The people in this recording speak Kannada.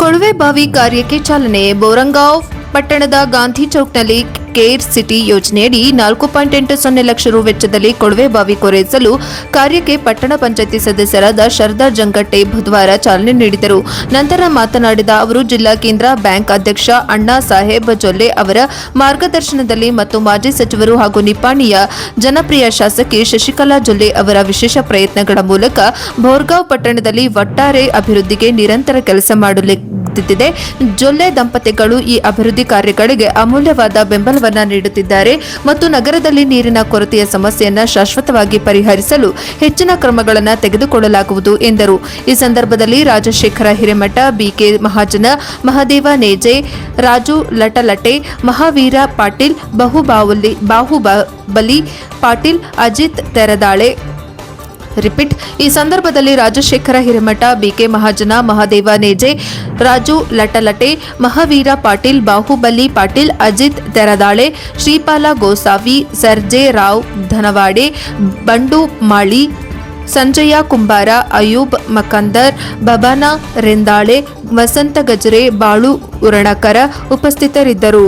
ಕೊಳವೆಬಾವಿ ಕಾರ್ಯಕ್ಕೆ ಚಾಲನೆ. ಬೋರಂಗಾಂವ್ ಪಟ್ಟಣದ ಗಾಂಧಿ ಚೌಕ್ನಲ್ಲಿ ಕೇರ್ ಸಿಟಿ ಯೋಜನೆಯಡಿ 4.80 ಲಕ್ಷ ರು ವೆಚ್ಚದಲ್ಲಿ ಕೊಳವೆಬಾವಿ ಕೊರೆಸಲು ಕಾರ್ಯಕ್ಕೆ ಪಟ್ಟಣ ಪಂಚಾಯಿತಿ ಸದಸ್ಯರಾದ ಶಾರದಾ ಜಂಗಟ್ಟೆ ಬುಧವಾರ ಚಾಲನೆ ನೀಡಿದರು. ನಂತರ ಮಾತನಾಡಿದ ಅವರು, ಜಿಲ್ಲಾ ಕೇಂದ್ರ ಬ್ಯಾಂಕ್ ಅಧ್ಯಕ್ಷ ಅಣ್ಣಾ ಸಾಹೇಬ್ ಜೊಲ್ಲೆ ಅವರ ಮಾರ್ಗದರ್ಶನದಲ್ಲಿ ಮತ್ತು ಮಾಜಿ ಸಚಿವರು ಹಾಗೂ ನಿಪ್ಪಾಣಿಯ ಜನಪ್ರಿಯ ಶಾಸಕಿ ಶಶಿಕಲಾ ಜೊಲ್ಲೆ ಅವರ ವಿಶೇಷ ಪ್ರಯತ್ನಗಳ ಮೂಲಕ ಬೋರ್ಗಾಂವ್ ಪಟ್ಟಣದಲ್ಲಿ ಒಟ್ಟಾರೆ ಅಭಿವೃದ್ಧಿಗೆ ನಿರಂತರ ಕೆಲಸ ಮಾಡಲಾಗುತ್ತಿದೆ. ಜೊಲ್ಲೆ ದಂಪತಿಗಳು ಈ ಅಭಿವೃದ್ಧಿ ಕಾರ್ಯಗಳಿಗೆ ಅಮೂಲ್ಯವಾದ ಬೆಂಬಲವನ್ನು ನೀಡುತ್ತಿದ್ದಾರೆ ಮತ್ತು ನಗರದಲ್ಲಿ ನೀರಿನ ಕೊರತೆಯ ಸಮಸ್ಯೆಯನ್ನು ಶಾಶ್ವತವಾಗಿ ಪರಿಹರಿಸಲು ಹೆಚ್ಚಿನ ಕ್ರಮಗಳನ್ನು ತೆಗೆದುಕೊಳ್ಳಲಾಗುವುದು ಎಂದರು. ಈ ಸಂದರ್ಭದಲ್ಲಿ ರಾಜಶೇಖರ ಹಿರೇಮಠ, ಬಿಕೆ ಮಹಾಜನ, ಮಹದೇವ ನೇಜೆ, ರಾಜು ಲಟಲಟೆ, ಮಹಾವೀರ ಪಾಟೀಲ್, ಬಾಹುಬಲಿ ಪಾಟೀಲ್, ಅಜಿತ್ ತೆರದಾಳೆ ಈ ಸಂದರ್ಭದಲ್ಲಿ ರಾಜಶೇಖರ ಹಿರೇಮಠ, ಬಿಕೆ ಮಹಾಜನ, ಮಹದೇವ ನೇಜೆ, ರಾಜು ಲಟಲಟೆ, ಮಹಾವೀರ ಪಾಟೀಲ್, ಬಾಹುಬಲಿ ಪಾಟೀಲ್, ಅಜಿತ್ ತೆರದಾಳೆ, ಶ್ರೀಪಾಲ ಗೋಸಾವಿ, ಸರ್ಜೆ ರಾವ್ ಧನವಾಡೆ, ಬಂಡು ಮಾಳಿ, ಸಂಜಯ ಕುಂಬಾರ, ಅಯೂಬ್ ಮಕಂದರ್, ಬಬಾನ ರೆಂದಾಳೆ, ವಸಂತ ಗಜರೆ, ಬಾಳು ಉರಣಕರ ಉಪಸ್ಥಿತರಿದ್ದರು.